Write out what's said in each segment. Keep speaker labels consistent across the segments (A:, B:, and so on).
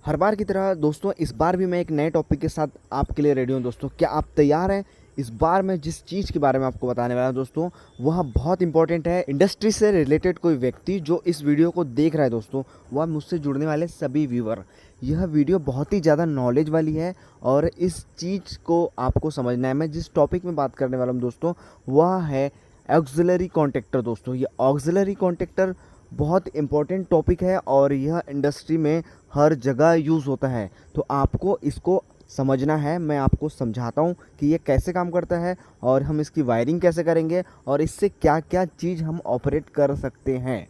A: हर बार की तरह दोस्तों इस बार भी मैं एक नए टॉपिक के साथ आपके लिए रेडी हूँ दोस्तों। क्या आप तैयार हैं? इस बार मैं जिस चीज़ के बारे में आपको बताने वाला हूँ दोस्तों, वह बहुत इंपॉर्टेंट है। इंडस्ट्री से रिलेटेड कोई व्यक्ति जो इस वीडियो को देख रहा है दोस्तों, वह मुझसे जुड़ने वाले सभी व्यूअर। यह वीडियो बहुत ही ज़्यादा नॉलेज वाली है और इस चीज़ को आपको समझना है। मैं जिस टॉपिक में बात करने वाला हूँ दोस्तों, वह है ऑक्सिलरी कॉन्ट्रैक्टर दोस्तों। ये ऑक्सिलरी कॉन्ट्रैक्टर बहुत इम्पोर्टेंट टॉपिक है और यह इंडस्ट्री में हर जगह यूज़ होता है। तो आपको इसको समझना है। मैं आपको समझाता हूँ कि ये कैसे काम करता है और हम इसकी वायरिंग कैसे करेंगे और इससे क्या क्या चीज़ हम ऑपरेट कर सकते हैं।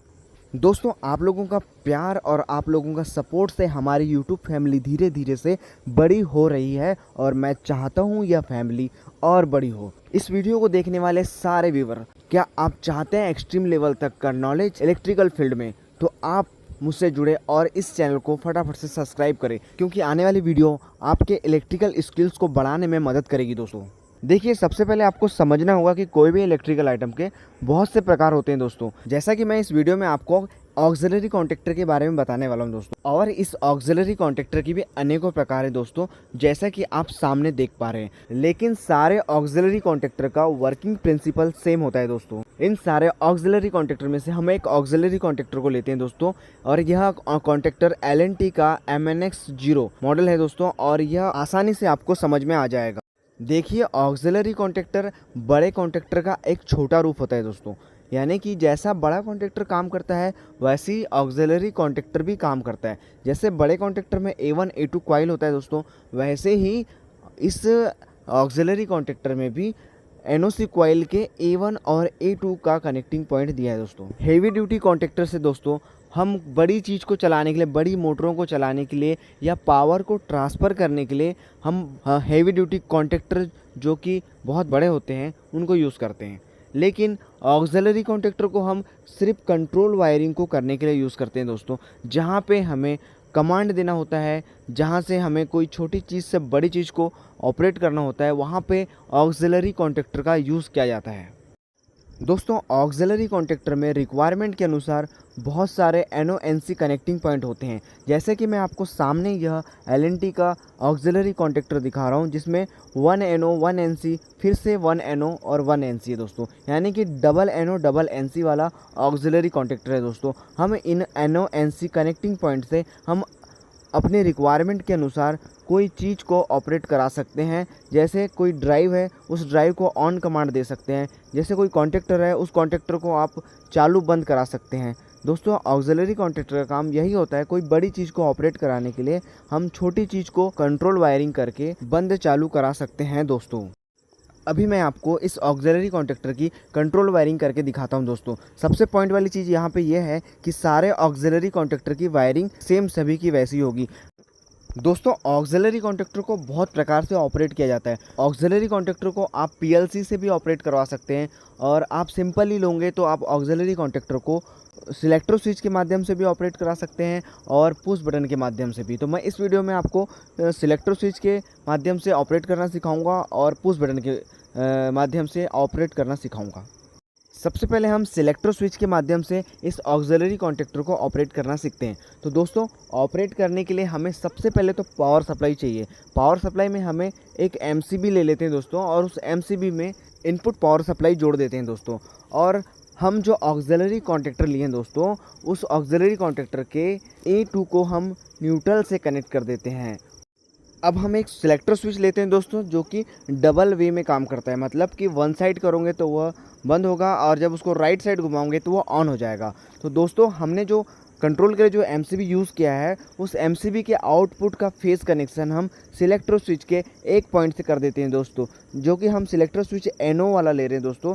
A: दोस्तों आप लोगों का प्यार और आप लोगों का सपोर्ट से हमारी यूट्यूब फैमिली धीरे धीरे से बड़ी हो रही है और मैं चाहता हूँ यह फैमिली और बड़ी हो। इस वीडियो को देखने वाले सारे व्यूअर, क्या आप चाहते हैं एक्सट्रीम लेवल तक का नॉलेज इलेक्ट्रिकल फील्ड में, तो आप मुझसे जुड़े और इस चैनल को फटाफट से सब्सक्राइब करें, क्योंकि आने वाली वीडियो आपके इलेक्ट्रिकल स्किल्स को बढ़ाने में मदद करेगी दोस्तों। देखिए, सबसे पहले आपको समझना होगा कि कोई भी इलेक्ट्रिकल आइटम के बहुत से प्रकार होते हैं दोस्तों। जैसा कि मैं इस वीडियो में आपको ऑक्सिलरी कॉन्टैक्टर के बारे में बताने वाला हूं दोस्तों, और इस ऑक्सिलरी कॉन्टैक्टर की भी अनेकों प्रकार है दोस्तों, जैसा कि आप सामने देख पा रहे हैं। लेकिन सारे ऑक्सिलरी कॉन्टैक्टर का वर्किंग प्रिंसिपल सेम होता है दोस्तों। इन सारे ऑक्सिलरी कॉन्टैक्टर में से हम एक ऑक्सिलरी कॉन्टैक्टर को लेते हैं दोस्तों, और यह कॉन्टैक्टर LNT का MNX0 मॉडल है दोस्तों, और यह आसानी से आपको समझ में आ जाएगा। देखिए, ऑक्सिलरी कॉन्टैक्टर बड़े कॉन्टैक्टर का एक छोटा रूप होता है दोस्तों। यानी कि जैसा बड़ा कॉन्टैक्टर काम करता है वैसे ही ऑक्सिलरी कॉन्टैक्टर भी काम करता है। जैसे बड़े कॉन्टैक्टर में A1 A2 कॉइल होता है दोस्तों, वैसे ही इस ऑक्सिलरी कॉन्टैक्टर में भी NOC कॉइल के A1 और A2 का कनेक्टिंग पॉइंट दिया है दोस्तों। हेवी ड्यूटी कॉन्टैक्टर से दोस्तों हम बड़ी चीज़ को चलाने के लिए, बड़ी मोटरों को चलाने के लिए या पावर को ट्रांसफ़र करने के लिए हम हेवी ड्यूटी कॉन्टैक्टर जो कि बहुत बड़े होते हैं उनको यूज़ करते हैं। लेकिन ऑक्सिलरी कॉन्टैक्टर को हम सिर्फ कंट्रोल वायरिंग को करने के लिए यूज़ करते हैं दोस्तों, जहाँ पे हमें कमांड देना होता है, जहाँ से हमें कोई छोटी चीज़ से बड़ी चीज़ को ऑपरेट करना होता है, वहाँ पे ऑक्सिलरी कॉन्टैक्टर का यूज़ किया जाता है दोस्तों। ऑक्सिलरी कॉन्टैक्टर में रिक्वायरमेंट के अनुसार बहुत सारे NONC कनेक्टिंग पॉइंट होते हैं। जैसे कि मैं आपको सामने यह LNT का ऑक्सिलरी कॉन्टैक्टर दिखा रहा हूँ, जिसमें 1 NO 1 NC फिर से 1 NO और 1 NC है दोस्तों, यानी कि डबल NO डबल NC वाला ऑक्सिलरी कॉन्टैक्टर है दोस्तों। हम इन NONC कनेक्टिंग पॉइंट से हम अपने रिक्वायरमेंट के अनुसार कोई चीज़ को ऑपरेट करा सकते हैं। जैसे कोई ड्राइव है, उस ड्राइव को ऑन कमांड दे सकते हैं। जैसे कोई कॉन्टैक्टर है, उस कॉन्टैक्टर को आप चालू बंद करा सकते हैं दोस्तों। ऑक्सिलरी कॉन्टैक्टर का काम यही होता है, कोई बड़ी चीज़ को ऑपरेट कराने के लिए हम छोटी चीज़ को कंट्रोल वायरिंग करके बंद चालू करा सकते हैं दोस्तों। अभी मैं आपको इस ऑक्सिलरी कॉन्टैक्टर की कंट्रोल वायरिंग करके दिखाता हूं दोस्तों। सबसे पॉइंट वाली चीज़ यहाँ पे यह है कि सारे ऑक्सिलरी कॉन्टैक्टर की वायरिंग सेम सभी की वैसी होगी दोस्तों। ऑक्सिलरी कॉन्टैक्टर को बहुत प्रकार से ऑपरेट किया जाता है। ऑक्सिलरी कॉन्टैक्टर को आप PLC से भी ऑपरेट करवा सकते हैं, और आप सिंपल ही लोगे तो आप ऑक्सिलरी कॉन्टैक्टर को सिलेक्टर स्विच के माध्यम से भी ऑपरेट करा सकते हैं और पुश बटन के माध्यम से भी। तो मैं इस वीडियो में आपको सिलेक्टर स्विच के माध्यम से ऑपरेट करना सिखाऊंगा और पुश बटन के माध्यम से ऑपरेट करना सिखाऊंगा। सबसे पहले हम सिलेक्टर स्विच के माध्यम से इस ऑक्सिलरी कॉन्टैक्टर को ऑपरेट करना सीखते हैं। तो दोस्तों, ऑपरेट करने के लिए हमें सबसे पहले तो पावर सप्लाई चाहिए। पावर सप्लाई में हमें एक MCB ले लेते हैं दोस्तों, और उस MCB में इनपुट पावर सप्लाई जोड़ देते हैं दोस्तों। और हम जो ऑक्सिलरी कॉन्टैक्टर लिए हैं दोस्तों, उस ऑक्सिलरी कॉन्टैक्टर के A2 को हम न्यूट्रल से कनेक्ट कर देते हैं। अब हम एक सिलेक्टर स्विच लेते हैं दोस्तों, जो कि डबल वे में काम करता है। मतलब कि वन साइड करोगे तो वह बंद होगा, और जब उसको राइट साइड घुमाओगे तो वह ऑन हो जाएगा। तो दोस्तों, हमने जो कंट्रोल के लिए जो MCB यूज़ किया है, उस MCB के आउटपुट का फेस कनेक्शन हम सिलेक्टर स्विच के एक पॉइंट से कर देते हैं दोस्तों, जो कि हम सिलेक्टर स्विच NO वाला ले रहे हैं दोस्तों।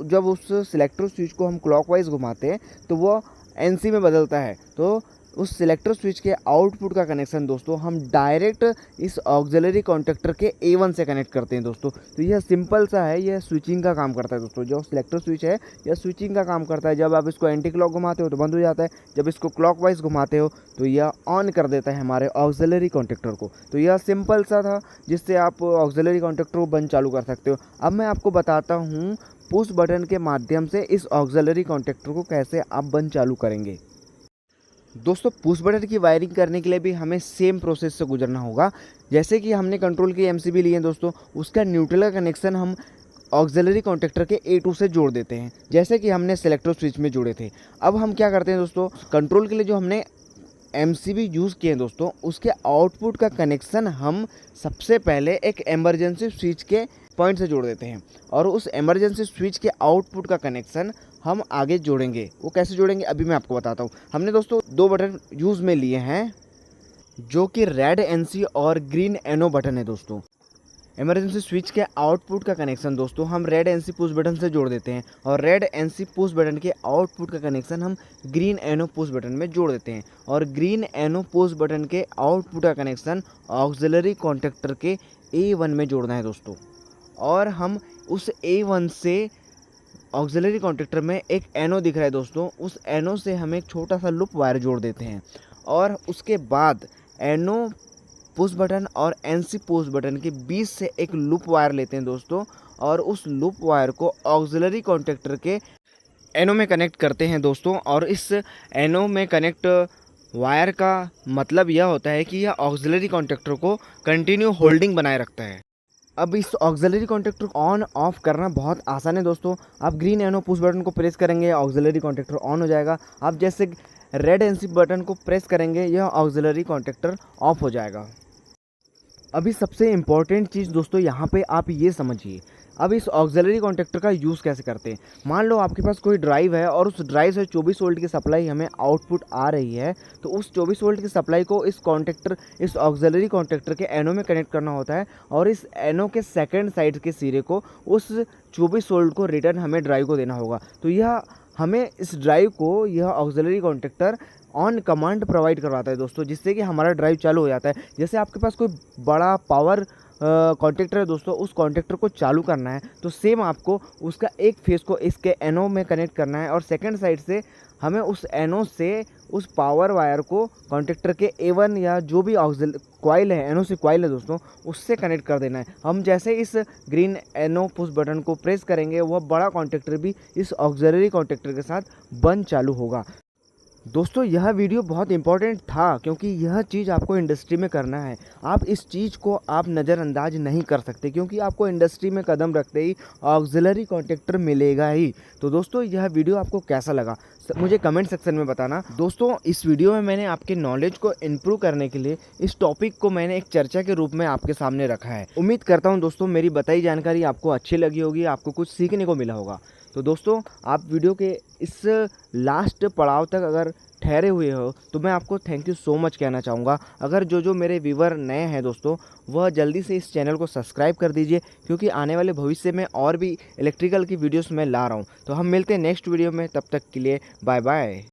A: जब उस सिलेक्टर स्विच को हम क्लॉकवाइज घुमाते हैं तो वह NC में बदलता है। तो उस सिलेक्टर स्विच के आउटपुट का कनेक्शन दोस्तों हम डायरेक्ट इस ऑक्सिलरी कॉन्टैक्टर के A1 से कनेक्ट करते हैं दोस्तों। तो यह सिंपल सा है, यह स्विचिंग का काम करता है दोस्तों। जो सिलेक्टर स्विच है, यह स्विचिंग का काम करता है। जब आप इसको एंटी क्लॉक घुमाते हो तो बंद हो जाता है, जब इसको क्लॉकवाइज घुमाते हो तो यह ऑन कर देता है हमारे ऑक्सिलरी कॉन्टैक्टर को। तो यह सिंपल सा था, जिससे आप ऑक्सिलरी कॉन्टैक्टर को बंद चालू कर सकते हो। अब मैं आपको बताता हूँ पुश बटन के माध्यम से इस ऑक्सिलरी कॉन्टैक्टर को कैसे आप बंद चालू करेंगे। दोस्तों पुश बटन की वायरिंग करने के लिए भी हमें सेम प्रोसेस से गुजरना होगा। जैसे कि हमने कंट्रोल की एमसीबी लिए हैं दोस्तों, उसका न्यूट्रल का कनेक्शन हम ऑक्सिलरी कॉन्टैक्टर के A2 से जोड़ देते हैं, जैसे कि हमने सेलेक्टर स्विच में जोड़े थे। अब हम क्या करते हैं दोस्तों, कंट्रोल के लिए जो हमने एमसीबी यूज़ किए हैं दोस्तों, उसके आउटपुट का कनेक्शन हम सबसे पहले एक इमरजेंसी स्विच के पॉइंट से जोड़ देते हैं और उस इमरजेंसी स्विच के आउटपुट का कनेक्शन हम आगे जोड़ेंगे। वो कैसे जोड़ेंगे अभी मैं आपको बताता हूँ। हमने दोस्तों 2 बटन यूज़ में लिए हैं, जो कि रेड एनसी और ग्रीन एनो बटन है दोस्तों। इमरजेंसी स्विच के आउटपुट का कनेक्शन दोस्तों हम रेड एनसी पुश बटन से जोड़ देते हैं और रेड एनसी पुश बटन के आउटपुट का कनेक्शन हम ग्रीन एनो पुश बटन में जोड़ देते हैं और ग्रीन एनो पुश बटन के आउटपुट का कनेक्शन ऑक्सिलरी कॉन्टैक्टर के A1 में जोड़ना है दोस्तों। और हम उस A1 से ऑक्सिलरी कॉन्टैक्टर में एक एनो दिख रहा है दोस्तों, उस एनो से हम एक छोटा सा लूप वायर जोड़ देते हैं और उसके बाद एनो पुश बटन और एनसी पुश बटन के बीच से एक लूप वायर लेते हैं दोस्तों और उस लूप वायर को ऑक्सिलरी कॉन्टैक्टर के एनो में कनेक्ट करते हैं दोस्तों। और इस एनो में कनेक्ट वायर का मतलब यह होता है कि यह ऑक्सिलरी कॉन्टैक्टर को कंटिन्यू होल्डिंग बनाए रखता है। अब इस ऑक्सिलरी कॉन्टैक्टर को ऑन ऑफ करना बहुत आसान है दोस्तों। आप ग्रीन एनो पुश बटन को प्रेस करेंगे, ऑक्सिलरी कॉन्टैक्टर ऑन हो जाएगा। आप जैसे रेड एनसी बटन को प्रेस करेंगे, यह ऑक्सिलरी कॉन्टैक्टर ऑफ हो जाएगा। अभी सबसे इम्पॉर्टेंट चीज़ दोस्तों यहाँ पे आप ये समझिए, अब इस ऑक्सिलरी कॉन्टैक्टर का यूज़ कैसे करते हैं। मान लो आपके पास कोई ड्राइव है और उस ड्राइव से 24 वोल्ट की सप्लाई हमें आउटपुट आ रही है, तो उस 24 वोल्ट की सप्लाई को इस ऑक्सिलरी कॉन्टैक्टर के एनो में कनेक्ट करना होता है और इस एनो के सेकेंड साइड के सिरे को उस 24 वोल्ट को रिटर्न हमें ड्राइव को देना होगा। तो यह हमें इस ड्राइव को यह auxiliary contactor on command provide करवाता है दोस्तों, जिससे कि हमारा ड्राइव चालू हो जाता है। जैसे आपके पास कोई बड़ा पावर कॉन्टैक्टर है दोस्तों, उस कॉन्टैक्टर को चालू करना है तो सेम आपको उसका एक फेस को इसके एनो में कनेक्ट करना है और सेकंड साइड से हमें उस एनो से उस पावर वायर को कॉन्टैक्टर के A1 या जो भी कॉइल है, एनो से कॉइल है दोस्तों, उससे कनेक्ट कर देना है। हम जैसे इस ग्रीन एनो पुश बटन को प्रेस करेंगे, वह बड़ा कॉन्टैक्टर भी इस ऑक्सिलरी कॉन्टैक्टर के साथ बंद चालू होगा। दोस्तों यह वीडियो बहुत इंपॉर्टेंट था क्योंकि यह चीज़ आपको इंडस्ट्री में करना है। आप इस चीज़ को आप नज़रअंदाज नहीं कर सकते क्योंकि आपको इंडस्ट्री में कदम रखते ही ऑक्सिलरी कॉन्टैक्टर मिलेगा ही। तो दोस्तों यह वीडियो आपको कैसा लगा मुझे कमेंट सेक्शन में बताना। दोस्तों इस वीडियो में मैंने आपके नॉलेज को इम्प्रूव करने के लिए इस टॉपिक को मैंने एक चर्चा के रूप में आपके सामने रखा है। उम्मीद करता हूँ दोस्तों मेरी बताई जानकारी आपको अच्छी लगी होगी, आपको कुछ सीखने को मिला होगा। तो दोस्तों आप वीडियो के इस लास्ट पड़ाव तक अगर ठहरे हुए हो तो मैं आपको थैंक यू सो मच कहना चाहूँगा। अगर जो मेरे व्यूवर नए हैं दोस्तों, वह जल्दी से इस चैनल को सब्सक्राइब कर दीजिए क्योंकि आने वाले भविष्य में और भी इलेक्ट्रिकल की वीडियोस मैं ला रहा हूँ। तो हम मिलते हैं नेक्स्ट वीडियो में, तब तक के लिए बाय बाय।